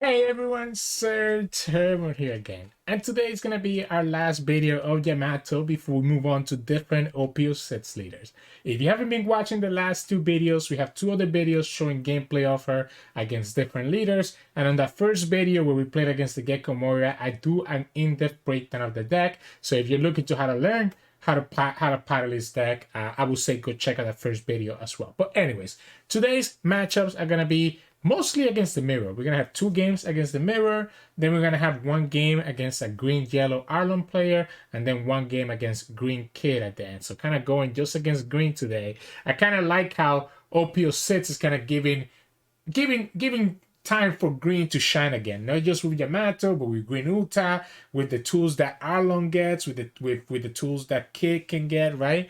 Hey everyone, Sirturmund here again, and today is gonna be our last video of Yamato before we move on to different OP06 leaders. If you haven't been watching the last two videos, we have two other videos showing gameplay of her against different leaders, and on that first video where we played against the Gecko Moria, I do an in-depth breakdown of the deck. So if you're looking to how to learn how to paddle this deck, I would say go check out that first video as well. But anyways, today's matchups are gonna be mostly against the mirror. We're gonna have two games against the mirror, then we're gonna have one game against a Green Yellow Arlong player, and then one game against Green Kid at the end. So kind of going just against Green today. I kind of like how OP06 is kind of giving time for Green to shine again, not just with Yamato, but with Green Uta, with the tools that Arlong gets, with the tools that Kid can get, right?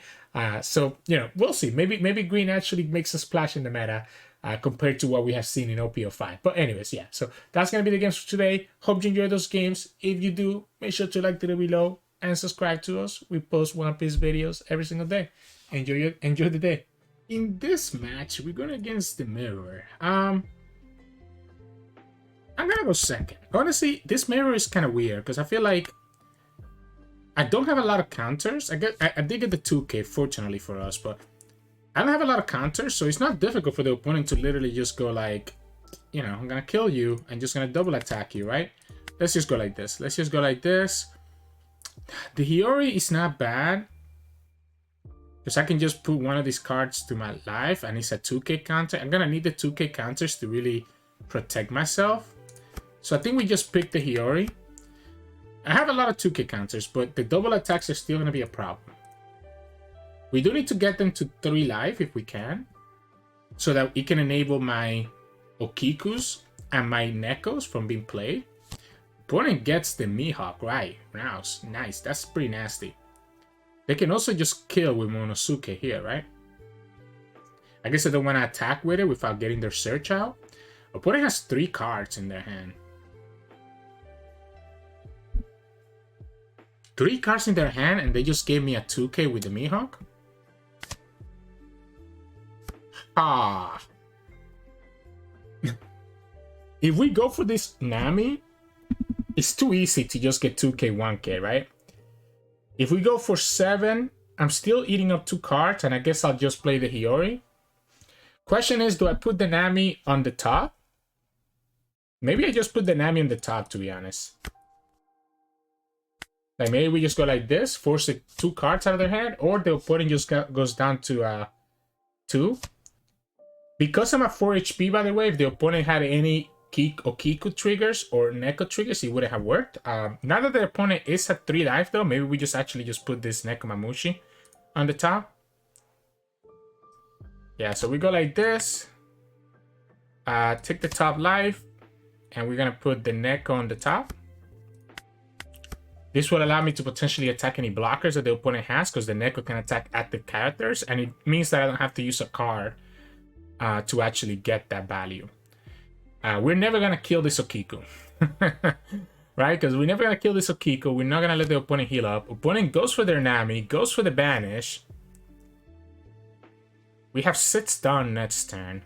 So we'll see. Maybe Green actually makes a splash in the meta. Compared to what we have seen in OP05. But anyways, yeah, so that's going to be the games for today. Hope you enjoy those games. If you do, make sure to like the video below and subscribe to us. We post One Piece videos every single day. Enjoy the day. In this match, we're going against the mirror. I'm going to go second. Honestly, this mirror is kind of weird because I feel like I don't have a lot of counters. I did get the 2K, fortunately for us, but I don't have a lot of counters, so it's not difficult for the opponent to literally just go like, I'm gonna kill you and just gonna double attack you, right? Let's just go like this. The Hiyori is not bad because I can just put one of these cards to my life and it's a 2K counter. I'm gonna need the 2K counters to really protect myself. So I think we just pick the Hiyori. I have a lot of 2K counters, but the double attacks are still gonna be a problem. We do need to get them to 3 life if we can, so that it can enable my Okikus and my Nekos from being played. Opponent gets the Mihawk, right? Nice. That's pretty nasty. They can also just kill with Momonosuke here, right? I guess I don't want to attack with it without getting their search out. Opponent has 3 cards in their hand. 3 cards in their hand and they just gave me a 2K with the Mihawk? If we go for this Nami, it's too easy to just get 2K, 1K, right? If we go for 7, I'm still eating up 2 cards, and I guess I'll just play the Hiyori. Question is, do I put the Nami on the top? Maybe I just put the Nami on the top, to be honest. Like, maybe we just go like this, force the 2 cards out of their hand, or the opponent just goes down to 2. Because I'm at 4 HP, by the way, if the opponent had any Kiku triggers or Neko triggers, it wouldn't have worked. Now that the opponent is at 3 life, though, maybe we just put this Nekomamushi on the top. Yeah, so we go like this. Take the top life, and we're going to put the Neko on the top. This will allow me to potentially attack any blockers that the opponent has, because the Neko can attack at the characters, and it means that I don't have to use a card to actually get that value. We're never going to kill this Okiku. Right? Because we're never going to kill this Okiku. We're not going to let the opponent heal up. Opponent goes for their Nami, goes for the banish. We have 6 down next turn.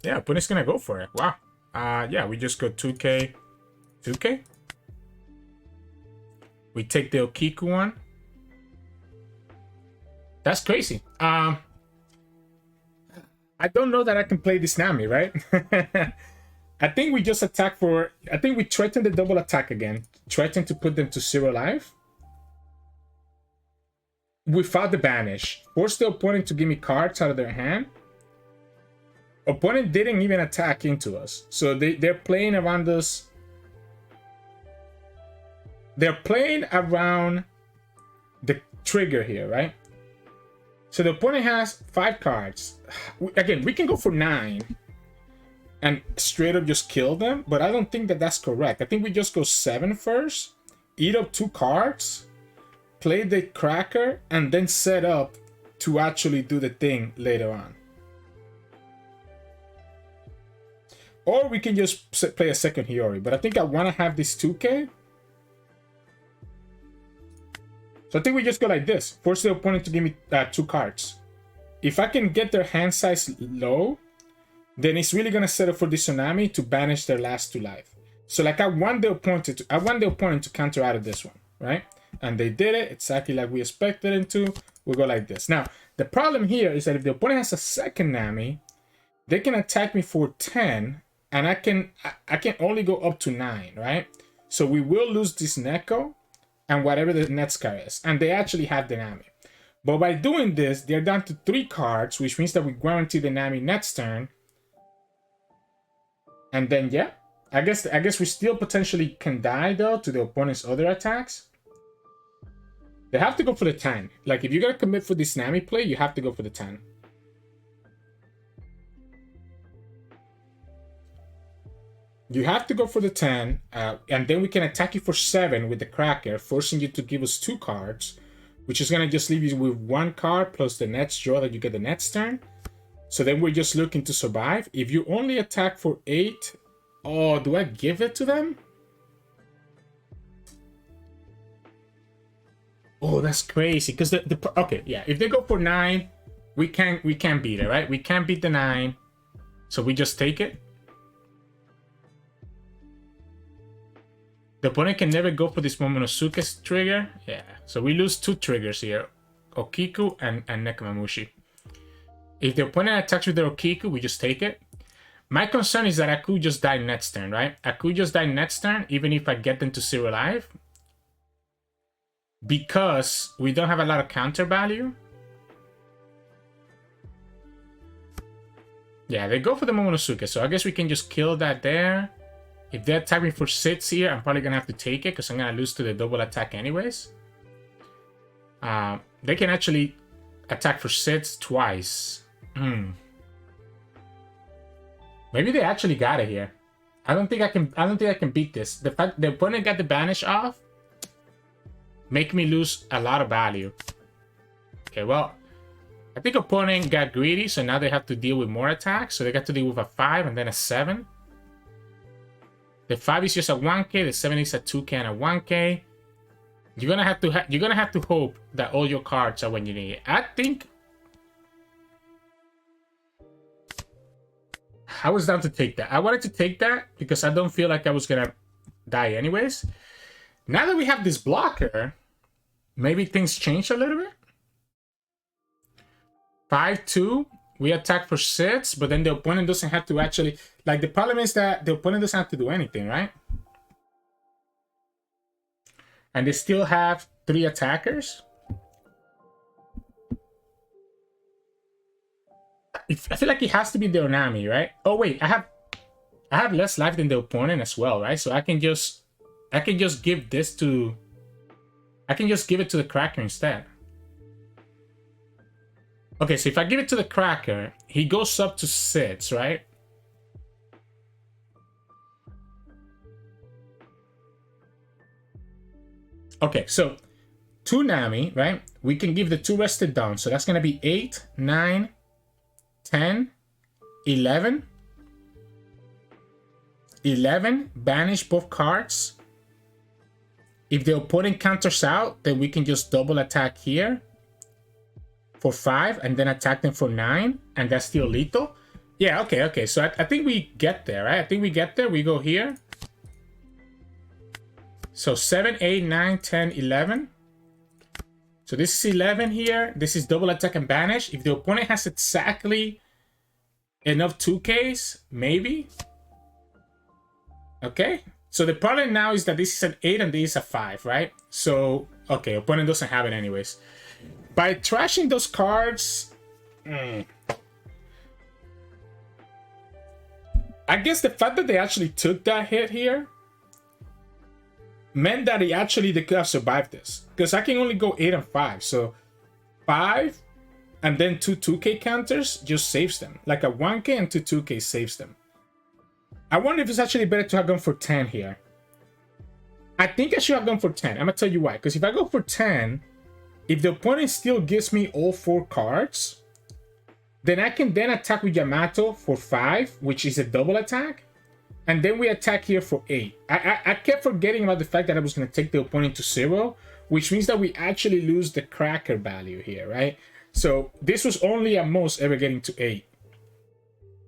Yeah, opponent's going to go for it. Wow. Yeah, we just go 2K. 2K? We take the Okiku one. That's crazy. I don't know that I can play this Nami, right? I think we just attack for... I think we threaten the double attack again. Threaten to put them to 0 life. Without the banish. Force the opponent to give me cards out of their hand. Opponent didn't even attack into us. So they're playing around us. They're playing around the trigger here, right? So the opponent has 5 cards. Again, we can go for 9 and straight up just kill them, but I don't think that that's correct. I think we just go 7 first, eat up 2 cards, play the cracker, and then set up to actually do the thing later on. Or we can just play a second Hiyori, but I think I want to have this 2K. So I think we just go like this. Force the opponent to give me 2 cards. If I can get their hand size low, then it's really gonna set up for this Onami to banish their last 2 life. So like I want the opponent to counter out of this one, right? And they did it exactly like we expected them to. We'll go like this. Now, the problem here is that if the opponent has a second Nami, they can attack me for 10, and I can only go up to 9, right? So we will lose this Neko and whatever the next card is. And they actually have the Nami. But by doing this, they're down to 3 cards, which means that we guarantee the Nami next turn. And then, yeah, I guess we still potentially can die, though, to the opponent's other attacks. They have to go for the 10. Like, if you're going to commit for this Nami play, you have to go for the 10. You have to go for the 10, and then we can attack you for 7 with the Cracker, forcing you to give us 2 cards, which is going to just leave you with 1 card plus the next draw that you get the next turn. So then we're just looking to survive. If you only attack for 8, oh, do I give it to them? Oh, that's crazy. Because okay, yeah, if they go for 9, we can't beat it, right? We can't beat the 9, so we just take it. The opponent can never go for this Momonosuke trigger. Yeah, so we lose 2 triggers here, Okiku and Nekomamushi. If the opponent attacks with the Okiku, we just take it. My concern is that I could just die next turn, right? I could just die next turn, even if I get them to 0 life. Because we don't have a lot of counter value. Yeah, they go for the Momonosuke, so I guess we can just kill that there. If they attack me for 6 here, I'm probably going to have to take it because I'm going to lose to the double attack anyways. They can actually attack for 6 twice. Maybe they actually got it here. I don't think I can beat this. The fact the opponent got the banish off make me lose a lot of value. Okay, well, I think opponent got greedy, so now they have to deal with more attacks. So they got to deal with a 5 and then a 7. The 5 is just a 1k, the 7 is a 2k and a 1k. You're gonna have to hope that all your cards are when you need it. I think I was down to take that. I wanted to take that because I don't feel like I was gonna die anyways. Now that we have this blocker, maybe things change a little bit. 5-2. We attack for 6, but then the opponent doesn't have to actually... Like, the problem is that the opponent doesn't have to do anything, right? And they still have 3 attackers. I feel like it has to be the Onami, right? Oh, wait, I have less life than the opponent as well, right? So I can just give this to... I can just give it to the Cracker instead. Okay, so if I give it to the Cracker, he goes up to 6, right? Okay, so 2 Nami, right? We can give the 2 rested down. So that's going to be 8, 9, 10, 11. 11, banish both cards. If the opponent counters out, then we can just double attack here for 5 and then attack them for 9, and that's still lethal. Yeah, okay. So I think we get there, right? I think we get there. We go here. So 7, 8, 9, 10, 11. So this is 11 here. This is double attack and banish. If the opponent has exactly enough 2Ks, maybe. Okay. So the problem now is that this is an 8 and this is a 5, right? So, okay, opponent doesn't have it anyways. By trashing those cards, I guess the fact that they actually took that hit here meant that they could have survived this. Because I can only go 8 and 5. So 5 and then 2 2k counters just saves them. Like a 1k and 2 2k saves them. I wonder if it's actually better to have gone for 10 here. I think I should have gone for 10. I'm going to tell you why. Because if I go for 10, if the opponent still gives me all 4 cards, then I can then attack with Yamato for 5, which is a double attack. And then we attack here for 8. I kept forgetting about the fact that I was going to take the opponent to 0, which means that we actually lose the Cracker value here, right? So this was only at most ever getting to 8.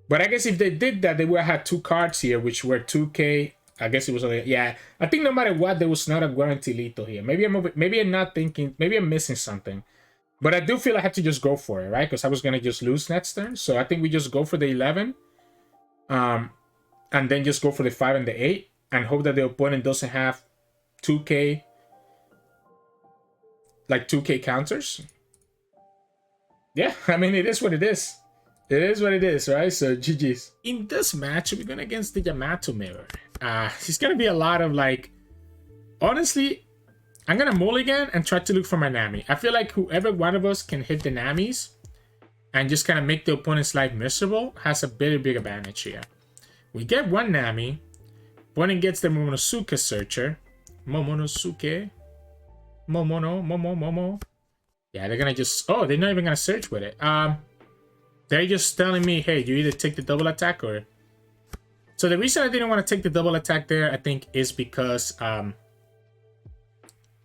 But I guess if they did that, they would have had 2 cards here, which were 2K. I guess it was only, yeah. I think no matter what, there was not a guarantee lethal here. Maybe I'm not thinking, maybe I'm missing something. But I do feel I had to just go for it, right? Because I was gonna just lose next turn. So I think we just go for the 11. And then just go for the 5 and the 8. And hope that the opponent doesn't have 2K, like 2K counters. Yeah, I mean, it is what it is. It is what it is, right? So, GG's. In this match, we're going against the Yamato mirror. It's going to be a lot of, like... Honestly, I'm going to mulligan and try to look for my Nami. I feel like whoever one of us can hit the Namis and just kind of make the opponent's life miserable has a very big advantage here. We get 1 Nami. Opponent gets the Momonosuke searcher. Momonosuke. Momo. Yeah, they're going to just... Oh, they're not even going to search with it. They're just telling me, hey, you either take the double attack or... So the reason I didn't want to take the double attack there, I think, is because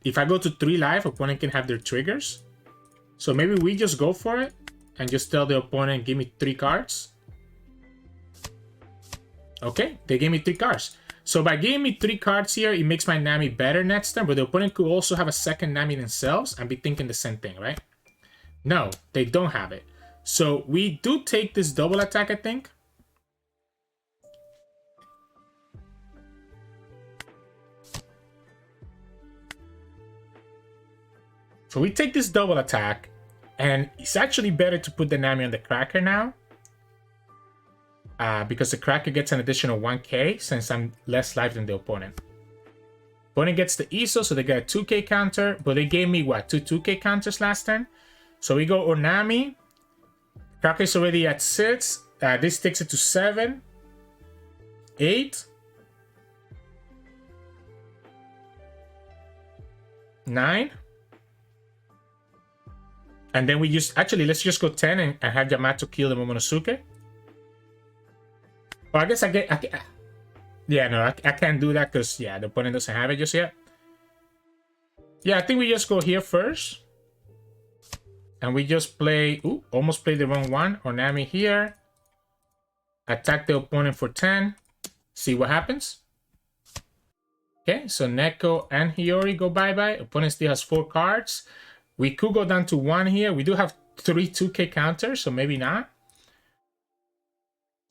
if I go to 3 life, opponent can have their triggers. So maybe we just go for it and just tell the opponent, give me 3 cards. Okay, they gave me 3 cards. So by giving me 3 cards here, it makes my Nami better next turn, but the opponent could also have a second Nami themselves and be thinking the same thing, right? No, they don't have it. So we do take this double attack, I think. So we take this double attack, and it's actually better to put the Nami on the Cracker now. Because the Cracker gets an additional 1K since I'm less life than the opponent. Opponent gets the ISO, so they get a 2K counter, but they gave me, what, 2 2K counters last turn? So we go Onami. Cracker is already at 6. This takes it to 7. 8. 9. And then we just... Actually, let's just go 10 and have Yamato kill the Momonosuke. Well, I guess I get... Yeah, no, I can't do that because, yeah, the opponent doesn't have it just yet. Yeah, I think we just go here first. And we just play... Ooh, almost played the wrong one. Onami here. Attack the opponent for 10. See what happens. Okay, so Neko and Hiyori go bye-bye. Opponent still has 4 cards. We could go down to 1 here. We do have 3 2K counters, so maybe not.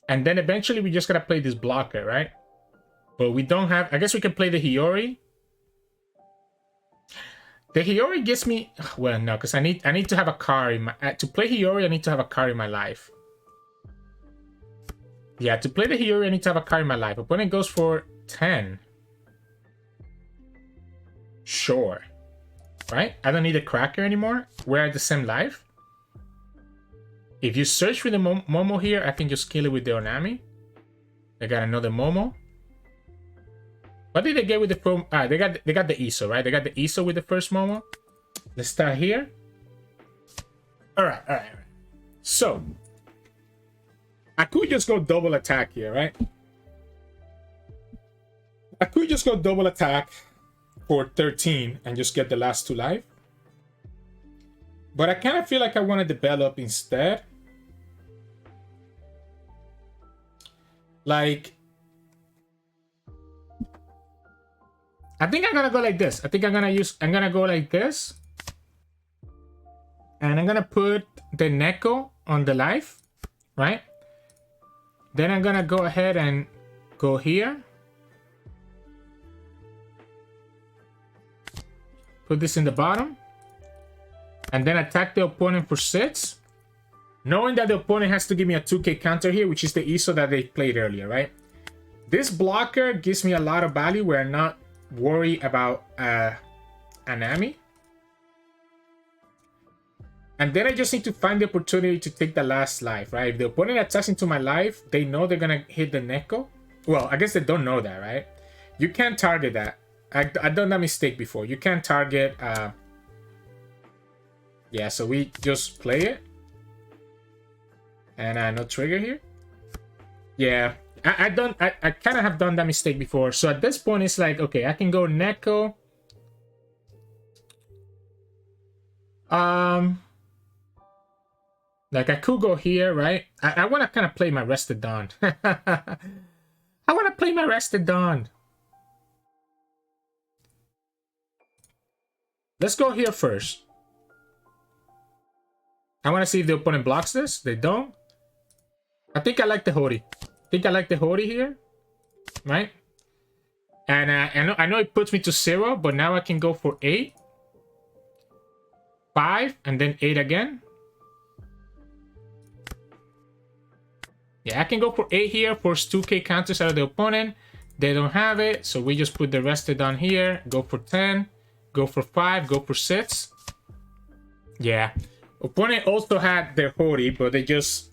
And then eventually we just gotta play this blocker, right? But we don't have... I guess we can play the Hiyori. The Hiyori gives me... Well, no, because I need to have a card in my... to play Hiyori, I need to have a card in my life. Yeah, to play the Hiyori, I need to have a card in my life. Opponent goes for 10. Sure. Right? I don't need a Cracker anymore. We're at the same life. If you search for the Momo here, I can just kill it with the Onami. I got another Momo. What did they get with the pro? They got the ISO, right? They got the ISO with the first Momo. Let's start here. All right. So I could just go double attack here, right? I could just go double attack for 13 and just get the last 2 life. But I kind of feel like I want to develop instead. Like, I think I'm gonna go like this. I think I'm gonna go like this. And I'm gonna put the Neko on the life, right? Then I'm gonna go ahead and go here. Put this in the bottom. And then attack the opponent for 6. Knowing that the opponent has to give me a 2K counter here, which is the ISO that they played earlier, right? This blocker gives me a lot of value where I'm not worried about Onami. And then I just need to find the opportunity to take the last life, right? If the opponent attacks into my life, they know they're going to hit the Neko. Well, I guess they don't know that, right? You can't target that. I've done that mistake before. You can't target... Yeah, so we just play it. And no trigger here. Yeah, I kind of have done that mistake before. So at this point, it's like, okay, I can go Neko. Like, I could go here, right? I want to kind of play my Rested Dawn. I want to play my Rested Dawn. Let's go here first. I want to see if the opponent blocks this. They don't. I think I like the Hody. Here, right? And I know it puts me to 0, but now I can go for 8, 5, and then 8 again. Yeah, I can go for 8 here, force 2k counters out of the opponent. They don't have it, so we just put the Rested on here. Go for 10, go for 5, go for 6. Yeah. Opponent also had their Hody, but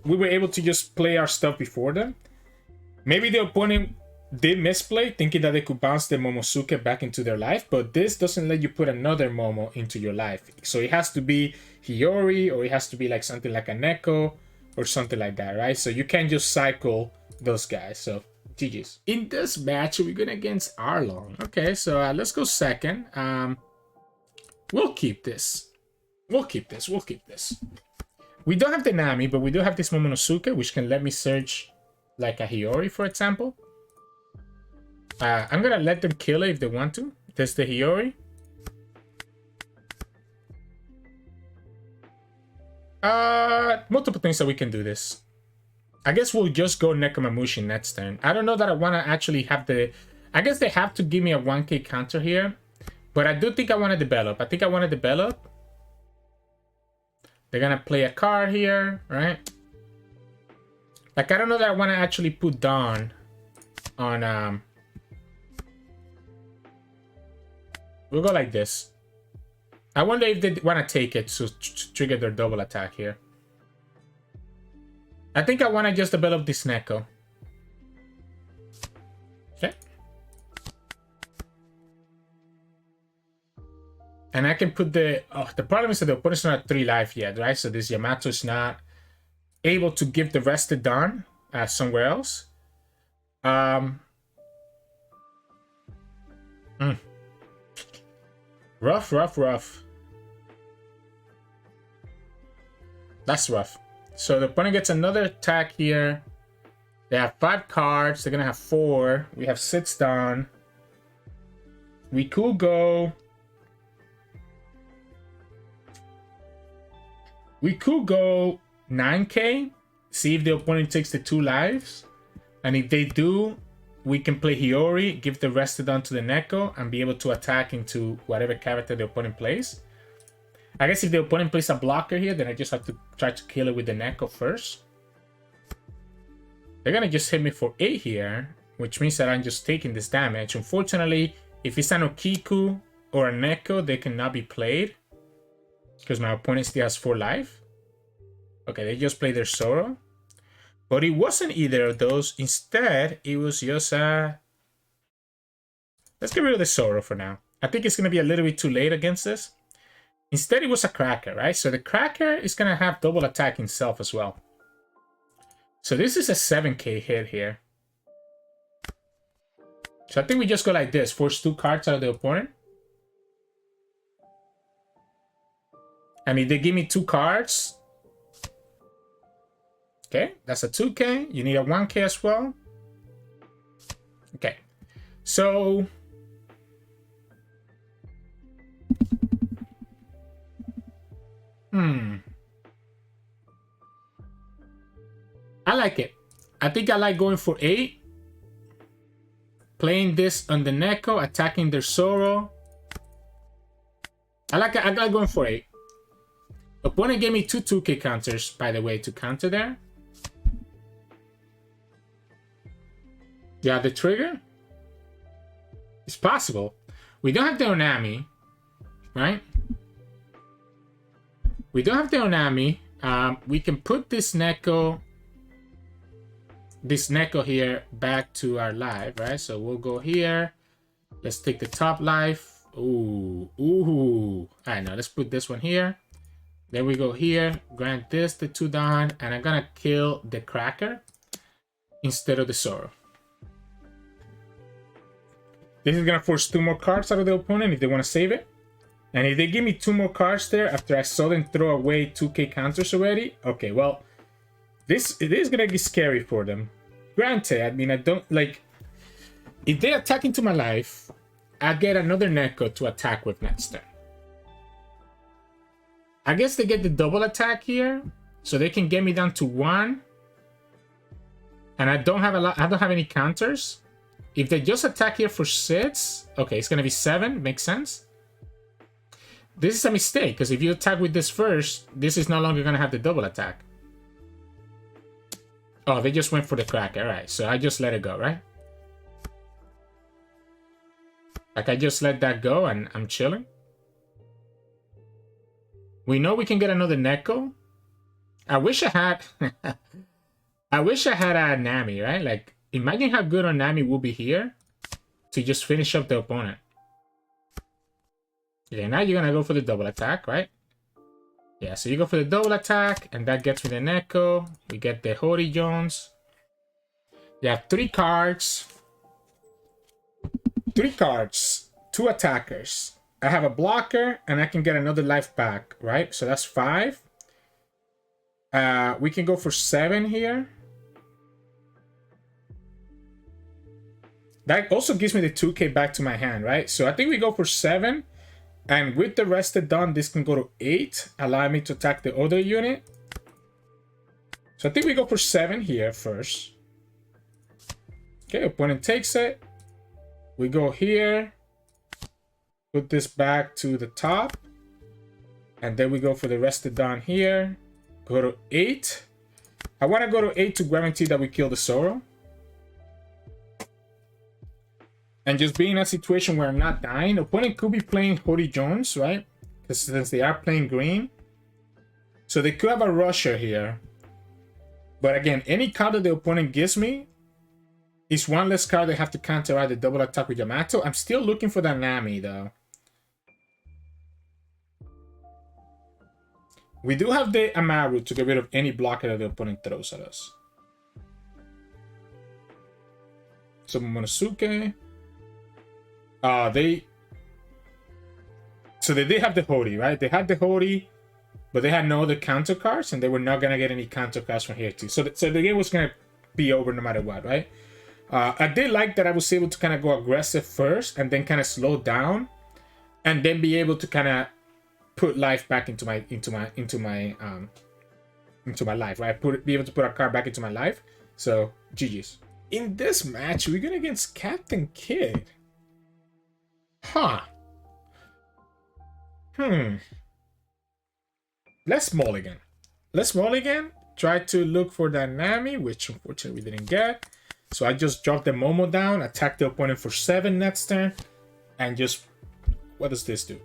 we were able to just play our stuff before them. Maybe the opponent did misplay, thinking that they could bounce the Momonosuke back into their life, but this doesn't let you put another Momo into your life. So it has to be Hiyori, or it has to be like something like a Neko, or something like that, right? So you can't just cycle those guys. So GG's. In this match, we're going against Arlong. Okay, so let's go second. We'll keep this. We'll keep this. We don't have the Nami, but we do have this Momonosuke, which can let me search like a Hiyori, for example. I'm gonna let them kill it if they want to. There's the Hiyori. Multiple things that we can do this. I guess we'll just go Nekomamushi next turn. I don't know that I want to actually have the... I guess they have to give me a 1k counter here. But I do think I want to develop. They're gonna play a card here, right? Like, I don't know that I want to actually put Dawn on... We'll go like this. I wonder if they want to take it to trigger their double attack here. I think I want to just develop this Neko. Okay. And I can put the... Oh, the problem is that the opponent's not at 3 life yet, right? So this Yamato is not able to give the Rested Dawn somewhere else. Rough. That's rough. So the opponent gets another attack here. They have 5 cards. They're gonna have 4. We have 6 down. We could go... We could go 9k. See if the opponent takes the 2 lives. And if they do, we can play Hiyori, give the Rested on to the Neko, and be able to attack into whatever character the opponent plays. I guess if the opponent plays a blocker here, then I just have to try to kill it with the Neko first. They're gonna just hit me for 8 here, which means that I'm just taking this damage. Unfortunately, if it's an Okiku or a Neko, they cannot be played. Because my opponent still has 4 life. Okay, they just played their Zoro. But it wasn't either of those. Instead, it was just let's get rid of the Zoro for now. I think it's going to be a little bit too late against this. Instead, it was a Cracker, right? So the Cracker is going to have double attack himself as well. So this is a 7k hit here. So I think we just go like this. Force 2 cards out of the opponent. And if they give me 2 cards... Okay, that's a 2k. You need a 1k as well. Okay, so... I like it. I think I like going for 8. Playing this on the Neko, attacking their Zoro. I like going for 8. Opponent gave me 2 2k counters, by the way, to counter there. Yeah, the trigger? It's possible. We don't have the Onami, right? We don't have the Onami. We can put this Neko here back to our life, right? So we'll go here. Let's take the top life. Ooh. All right, now let's put this one here. Then we go here, grant this the 2 down, and I'm gonna kill the Cracker instead of the Zoro. This is gonna force 2 more cards out of the opponent if they want to save it. And if they give me 2 more cards there after I saw them throw away 2k counters already, okay, well, it is gonna be scary for them. Granted, I mean, I don't like, if they attack into my life, I get another Neko to attack with next turn. I guess they get the double attack here, so they can get me down to 1. And I don't have any counters. If they just attack here for 6, okay, it's gonna be 7, makes sense. This is a mistake, because if you attack with this first, this is no longer gonna have the double attack. Oh, they just went for the crack, alright, so I just let it go, right? Like, I just let that go and I'm chilling. We know we can get another Neko. I wish I had... I wish I had a Nami, right? Like, imagine how good Onami will be here to just finish up the opponent. Okay, now you're gonna go for the double attack, right? Yeah, so you go for the double attack, and that gets me the Neko. We get the Hody Jones. You have 3 cards. 3 cards. 2 attackers. I have a blocker, and I can get another life back, right? So that's 5. We can go for 7 here. That also gives me the 2k back to my hand, right? So I think we go for 7. And with the rested done, this can go to 8, allowing me to attack the other unit. So I think we go for 7 here first. Okay, opponent takes it. We go here. Put this back to the top. And then we go for the rested done here. Go to 8. I want to go to 8 to guarantee that we kill the Zoro. And just be in a situation where I'm not dying. Opponent could be playing Hody Jones, right? Because since they are playing green. So they could have a rusher here. But again, any card that the opponent gives me is 1 less card they have to counteract the double attack with Yamato. I'm still looking for that Nami, though. We do have the Amaru to get rid of any blocker that the opponent throws at us. So Momonosuke. So they did have the Hody, right? They had the Hody, but they had no other counter cards, and they were not gonna get any counter cards from here too. So the game was gonna be over no matter what, right? I did like that I was able to kind of go aggressive first, and then kind of slow down, and then be able to kind of put life back into my life, right? Be able to put a card back into my life. So GG's. In this match, we're going against Captain Kid. Huh. Let's mulligan. Try to look for that Nami, which unfortunately we didn't get. So I just dropped the Momo down, attack the opponent for 7 next turn, and just... What does this do?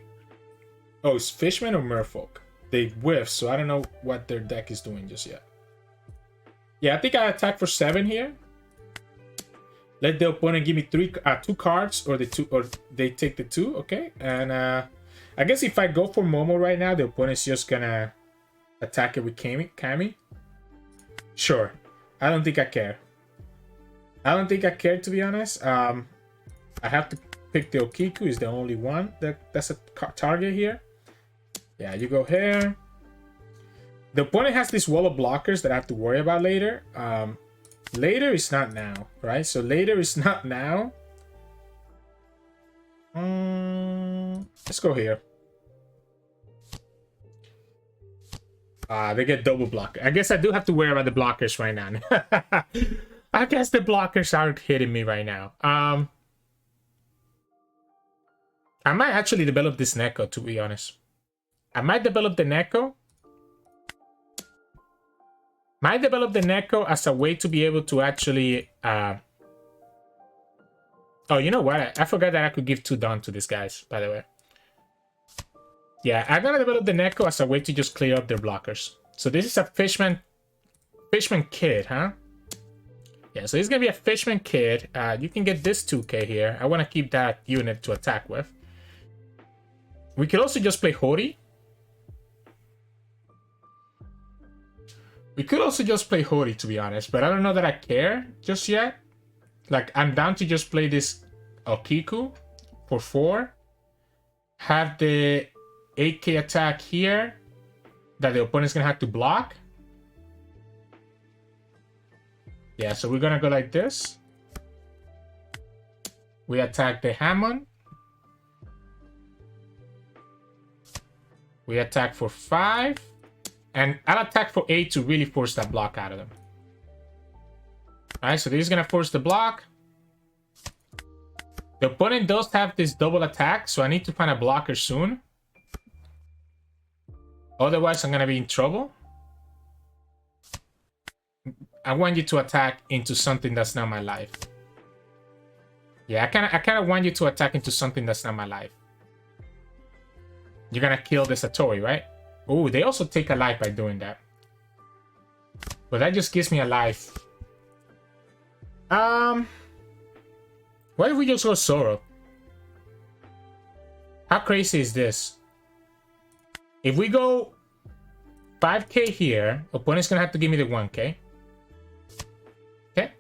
Oh, it's Fishman or Merfolk. They whiff, so I don't know what their deck is doing just yet. Yeah, I think I attack for 7 here. Let the opponent give me 2 cards, or they take the 2, okay? And I guess if I go for Momo right now, the opponent's just gonna attack it with Kami. Sure. I don't think I care. To be honest. I have to pick the Okiku. Is the only one that's a target here. Yeah, you go here. The opponent has this wall of blockers that I have to worry about later. Later is not now, right? So later is not now. Let's go here. They get double blocker. I guess I do have to worry about the blockers right now. I guess the blockers aren't hitting me right now. I might actually develop this Neko, to be honest. I might develop the Neko. Might develop the Neko as a way to be able to actually... Oh, you know what? I forgot that I could give 2 Dawn to these guys, by the way. Yeah, I'm gonna develop the Neko as a way to just clear up their blockers. So this is a Fishman Kid, huh? Yeah, so it's gonna be a Fishman Kid. You can get this 2k here. I want to keep that unit to attack with. We could also just play Hody. We could also just play Hody, to be honest, but I don't know that I care just yet. Like, I'm down to just play this Okiku for 4. Have the 8k attack here that the opponent's gonna have to block. Yeah, so we're gonna go like this. We attack the Hammond. We attack for 5. And I'll attack for 8 to really force that block out of them. Alright, so this is gonna force the block. The opponent does have this double attack, so I need to find a blocker soon. Otherwise, I'm gonna be in trouble. I want you to attack into something that's not my life. Yeah, I kind of want you to attack into something that's not my life. You're gonna kill the Satori, right? Oh, they also take a life by doing that. But that just gives me a life. What if we just go Zoro? How crazy is this? If we go 5k here, opponent's gonna have to give me the 1k. Okay.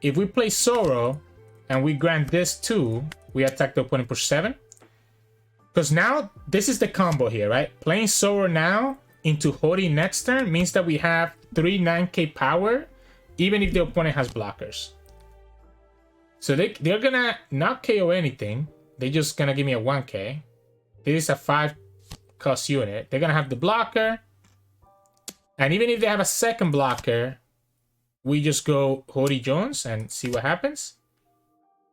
If we play Zoro and we grant this 2, we attack the opponent for 7. Because now, this is the combo here, right? Playing Zoro now into Hody next turn means that we have 3 9k power, even if the opponent has blockers. So they're gonna not KO anything. They're just gonna give me a 1k. This is a 5 cost unit. They're gonna have the blocker. And even if they have a second blocker, we just go Hody Jones and see what happens.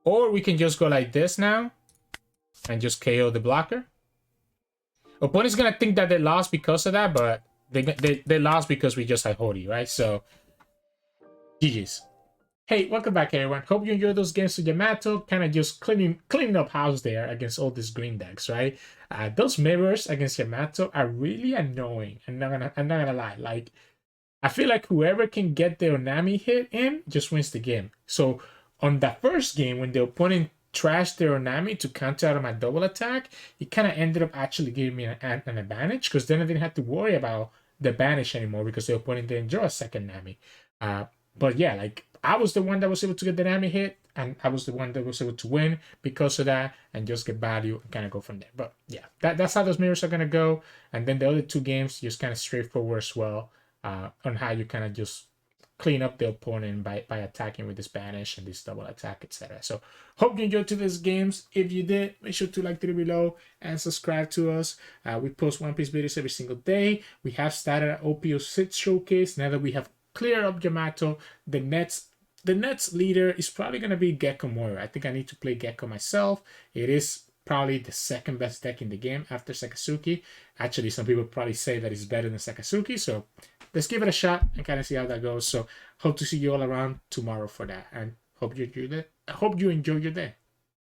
Or we can just go like this now and just KO the blocker. Opponent's gonna think that they lost because of that, but they lost because we just had Hody, right? So, GG's. Hey, welcome back, everyone. Hope you enjoyed those games with Yamato. Kind of just cleaning up house there against all these green decks, right? Those mirrors against Yamato are really annoying. I'm not gonna lie. Like, I feel like whoever can get the Onami hit in just wins the game. So on that first game, when the opponent trashed their Onami to counter out of my double attack, it kind of ended up actually giving me an advantage, because then I didn't have to worry about the banish anymore because the opponent didn't draw a second Nami. But yeah, like, I was the one that was able to get the Nami hit, and I was the one that was able to win because of that, and just get value and kind of go from there. But yeah, that's how those mirrors are going to go. And then the other 2 games, just kind of straightforward as well, on how you kind of just clean up the opponent by attacking with this banish and this double attack, etc. So hope you enjoyed today's games. If you did, make sure to like the video below and subscribe to us. We post One Piece videos every single day. We have started an OP06 showcase. Now that we have cleared up Yamato, the next leader is probably going to be Gecko Moira. I think I need to play Gecko myself. It is probably the second best deck in the game after Sakasuki. Actually, some people probably say that it's better than Sakasuki. So let's give it a shot and kind of see how that goes. So hope to see you all around tomorrow for that. And hope you enjoy your day.